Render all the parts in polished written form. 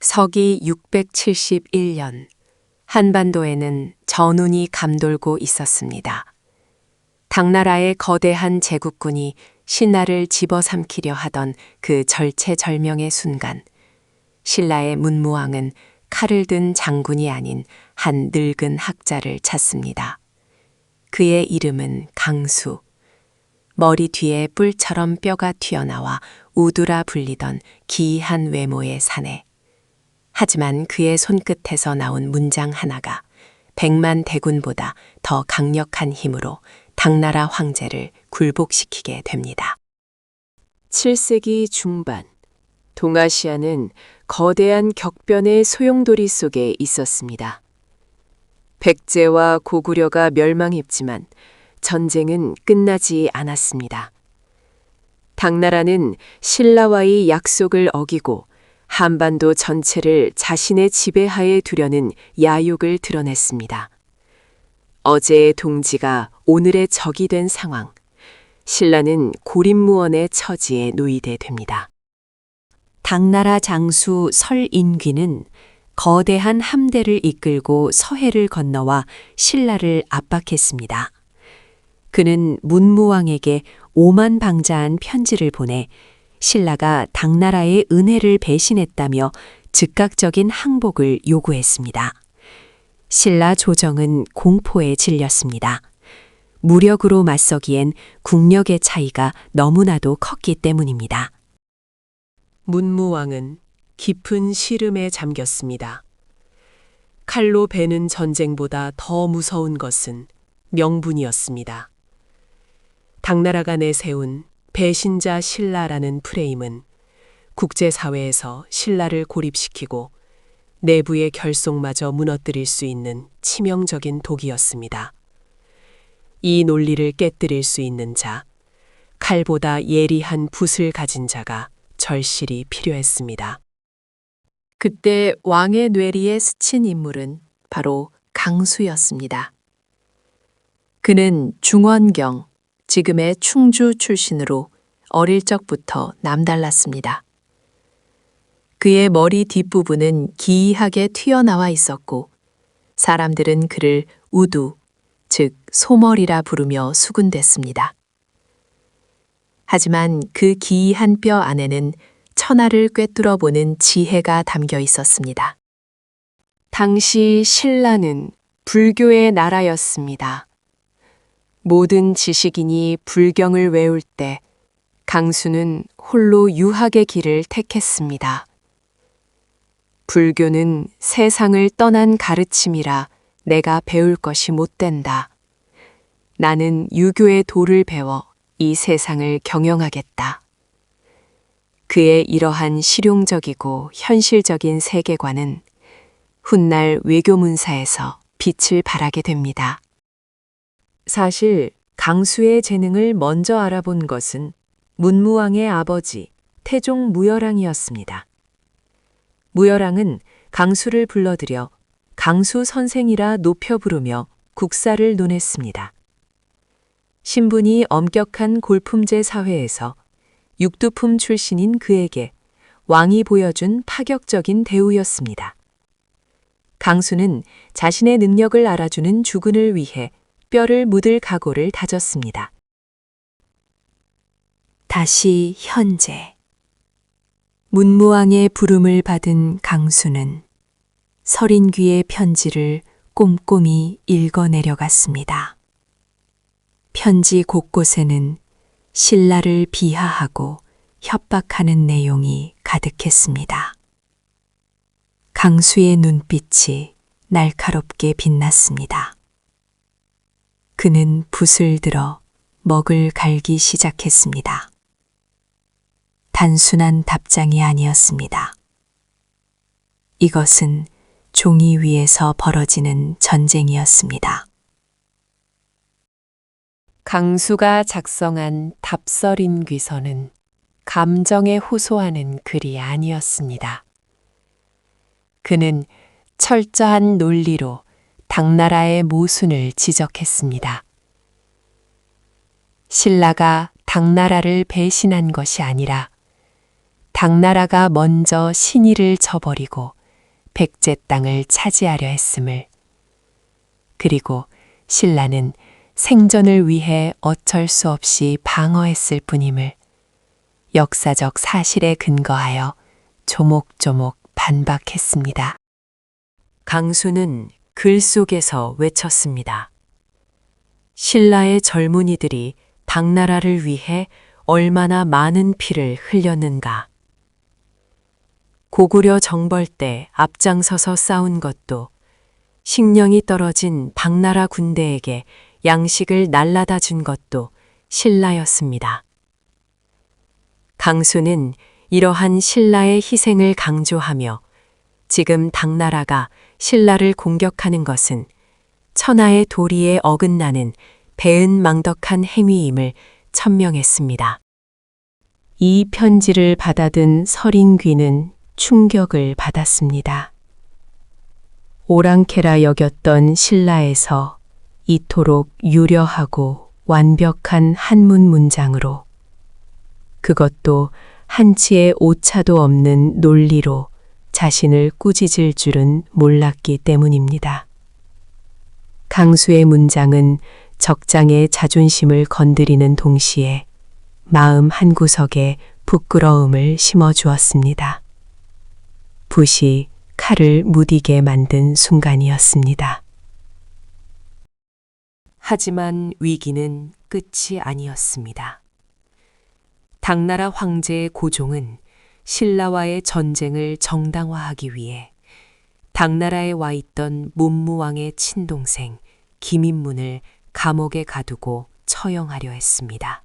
서기 671년 한반도에는 전운이 감돌고 있었습니다. 당나라의 거대한 제국군이 신라를 집어삼키려 하던 그 절체절명의 순간, 신라의 문무왕은 칼을 든 장군이 아닌 한 늙은 학자를 찾습니다. 그의 이름은 강수. 머리 뒤에 뿔처럼 뼈가 튀어나와 우두라 불리던 기이한 외모의 사내. 하지만 그의 손끝에서 나온 문장 하나가 100만 대군보다 더 강력한 힘으로 당나라 황제를 굴복시키게 됩니다. 7세기 중반, 동아시아는 거대한 격변의 소용돌이 속에 있었습니다. 백제와 고구려가 멸망했지만 전쟁은 끝나지 않았습니다. 당나라는 신라와의 약속을 어기고 한반도 전체를 자신의 지배하에 두려는 야욕을 드러냈습니다. 어제의 동지가 오늘의 적이 된 상황, 신라는 고립무원의 처지에 놓이게 됩니다. 당나라 장수 설인귀는 거대한 함대를 이끌고 서해를 건너와 신라를 압박했습니다. 그는 문무왕에게 오만방자한 편지를 보내 신라가 당나라의 은혜를 배신했다며 즉각적인 항복을 요구했습니다. 신라 조정은 공포에 질렸습니다. 무력으로 맞서기엔 국력의 차이가 너무나도 컸기 때문입니다. 문무왕은 깊은 시름에 잠겼습니다. 칼로 베는 전쟁보다 더 무서운 것은 명분이었습니다. 당나라가 내세운 배신자 신라라는 프레임은 국제사회에서 신라를 고립시키고 내부의 결속마저 무너뜨릴 수 있는 치명적인 독이었습니다. 이 논리를 깨뜨릴 수 있는 자, 칼보다 예리한 붓을 가진 자가 절실히 필요했습니다. 그때 왕의 뇌리에 스친 인물은 바로 강수였습니다. 그는 중원경, 지금의 충주 출신으로 어릴 적부터 남달랐습니다. 그의 머리 뒷부분은 기이하게 튀어나와 있었고 사람들은 그를 우두, 즉 소머리라 부르며 수군댔습니다. 하지만 그 기이한 뼈 안에는 천하를 꿰뚫어 보는 지혜가 담겨 있었습니다. 당시 신라는 불교의 나라였습니다. 모든 지식인이 불경을 외울 때 강수는 홀로 유학의 길을 택했습니다. 불교는 세상을 떠난 가르침이라 내가 배울 것이 못 된다. 나는 유교의 도를 배워 이 세상을 경영하겠다. 그의 이러한 실용적이고 현실적인 세계관은 훗날 외교문사에서 빛을 발하게 됩니다. 사실 강수의 재능을 먼저 알아본 것은 문무왕의 아버지 태종 무열왕이었습니다. 무열왕은 강수를 불러들여 강수 선생이라 높여 부르며 국사를 논했습니다. 신분이 엄격한 골품제 사회에서 육두품 출신인 그에게 왕이 보여준 파격적인 대우였습니다. 강수는 자신의 능력을 알아주는 주군을 위해 뼈를 묻을 각오를 다졌습니다. 다시 현재. 문무왕의 부름을 받은 강수는 설인귀의 편지를 꼼꼼히 읽어 내려갔습니다. 편지 곳곳에는 신라를 비하하고 협박하는 내용이 가득했습니다. 강수의 눈빛이 날카롭게 빛났습니다. 그는 붓을 들어 먹을 갈기 시작했습니다. 단순한 답장이 아니었습니다. 이것은 종이 위에서 벌어지는 전쟁이었습니다. 강수가 작성한 답설인귀서는 감정에 호소하는 글이 아니었습니다. 그는 철저한 논리로 당나라의 모순을 지적했습니다. 신라가 당나라를 배신한 것이 아니라 당나라가 먼저 신의를 저버리고 백제 땅을 차지하려 했음을, 그리고 신라는 생존을 위해 어쩔 수 없이 방어했을 뿐임을 역사적 사실에 근거하여 조목조목 반박했습니다. 강수는 글 속에서 외쳤습니다. 신라의 젊은이들이 당나라를 위해 얼마나 많은 피를 흘렸는가. 고구려 정벌 때 앞장서서 싸운 것도, 식량이 떨어진 당나라 군대에게 양식을 날라다 준 것도 신라였습니다. 강수는 이러한 신라의 희생을 강조하며 지금 당나라가 신라를 공격하는 것은 천하의 도리에 어긋나는 배은망덕한 행위임을 천명했습니다. 이 편지를 받아든 서린귀는 충격을 받았습니다. 오랑캐라 여겼던 신라에서 이토록 유려하고 완벽한 한문 문장으로, 그것도 한치의 오차도 없는 논리로 자신을 꾸짖을 줄은 몰랐기 때문입니다. 강수의 문장은 적장의 자존심을 건드리는 동시에 마음 한구석에 부끄러움을 심어주었습니다. 붓이 칼을 무디게 만든 순간이었습니다. 하지만 위기는 끝이 아니었습니다. 당나라 황제의 고종은 신라와의 전쟁을 정당화하기 위해 당나라에 와 있던 문무왕의 친동생 김인문을 감옥에 가두고 처형하려 했습니다.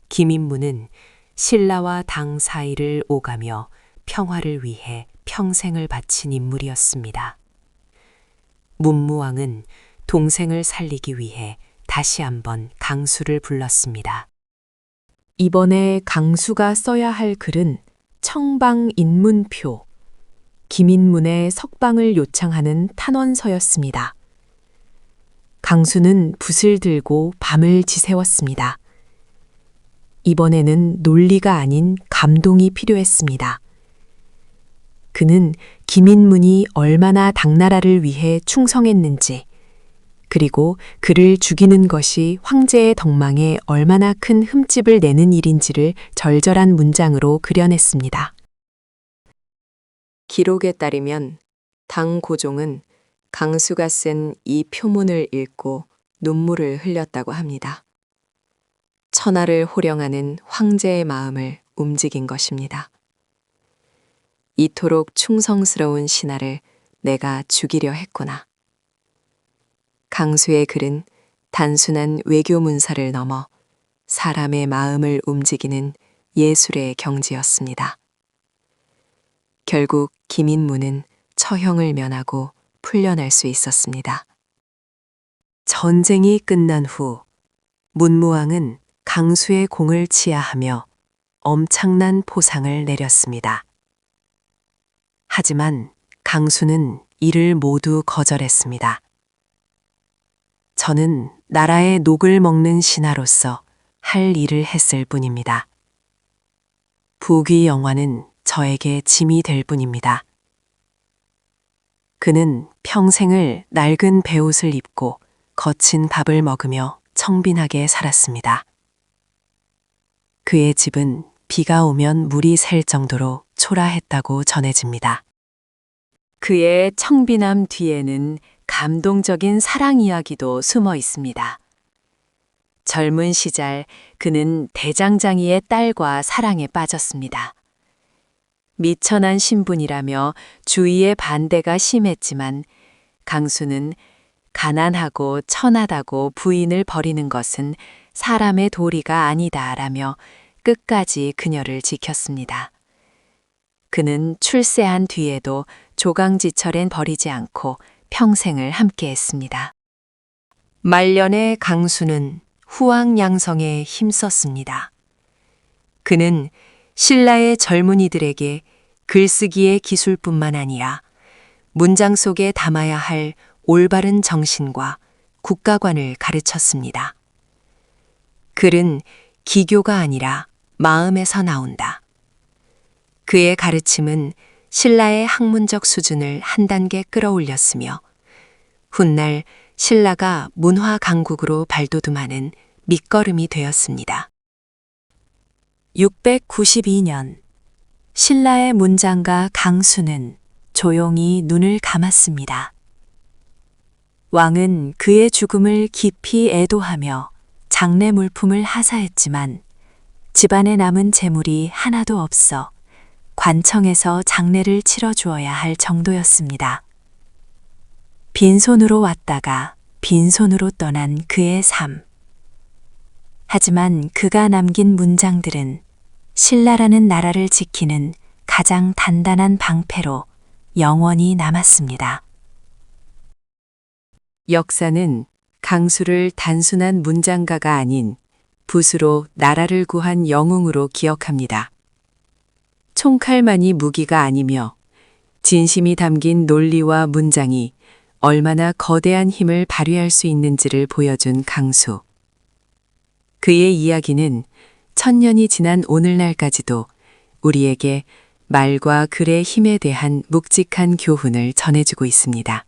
김인문은 신라와 당 사이를 오가며 평화를 위해 평생을 바친 인물이었습니다. 문무왕은 동생을 살리기 위해 다시 한번 강수를 불렀습니다. 이번에 강수가 써야 할 글은 청방인문표, 김인문의 석방을 요청하는 탄원서였습니다. 강수는 붓을 들고 밤을 지새웠습니다. 이번에는 논리가 아닌 감동이 필요했습니다. 그는 김인문이 얼마나 당나라를 위해 충성했는지, 그리고 그를 죽이는 것이 황제의 덕망에 얼마나 큰 흠집을 내는 일인지를 절절한 문장으로 그려냈습니다. 기록에 따르면 당 고종은 강수가 쓴 이 표문을 읽고 눈물을 흘렸다고 합니다. 천하를 호령하는 황제의 마음을 움직인 것입니다. 이토록 충성스러운 신하를 내가 죽이려 했구나. 강수의 글은 단순한 외교 문서를 넘어 사람의 마음을 움직이는 예술의 경지였습니다. 결국 김인문은 처형을 면하고 풀려날 수 있었습니다. 전쟁이 끝난 후 문무왕은 강수의 공을 치하하며 엄청난 포상을 내렸습니다. 하지만 강수는 이를 모두 거절했습니다. 저는 나라의 녹을 먹는 신하로서 할 일을 했을 뿐입니다. 부귀 영화는 저에게 짐이 될 뿐입니다. 그는 평생을 낡은 베옷을 입고 거친 밥을 먹으며 청빈하게 살았습니다. 그의 집은 비가 오면 물이 샐 정도로 초라했다고 전해집니다. 그의 청빈함 뒤에는 감동적인 사랑 이야기도 숨어 있습니다. 젊은 시절 그는 대장장이의 딸과 사랑에 빠졌습니다. 미천한 신분이라며 주위의 반대가 심했지만 강수는 가난하고 천하다고 부인을 버리는 것은 사람의 도리가 아니다라며 끝까지 그녀를 지켰습니다. 그는 출세한 뒤에도 조강지철엔 버리지 않고 평생을 함께했습니다. 말년의 강수는 후왕양성에 힘썼습니다. 그는 신라의 젊은이들에게 글쓰기의 기술뿐만 아니라 문장 속에 담아야 할 올바른 정신과 국가관을 가르쳤습니다. 글은 기교가 아니라 마음에서 나온다. 그의 가르침은 신라의 학문적 수준을 한 단계 끌어올렸으며 훗날 신라가 문화 강국으로 발돋움하는 밑거름이 되었습니다. 692년 신라의 문장가 강수는 조용히 눈을 감았습니다. 왕은 그의 죽음을 깊이 애도하며 장례 물품을 하사했지만 집안에 남은 재물이 하나도 없어 관청에서 장례를 치러주어야 할 정도였습니다. 빈손으로 왔다가 빈손으로 떠난 그의 삶. 하지만 그가 남긴 문장들은 신라라는 나라를 지키는 가장 단단한 방패로 영원히 남았습니다. 역사는 강수를 단순한 문장가가 아닌 붓으로 나라를 구한 영웅으로 기억합니다. 총칼만이 무기가 아니며 진심이 담긴 논리와 문장이 얼마나 거대한 힘을 발휘할 수 있는지를 보여준 강수. 그의 이야기는 천년이 지난 오늘날까지도 우리에게 말과 글의 힘에 대한 묵직한 교훈을 전해주고 있습니다.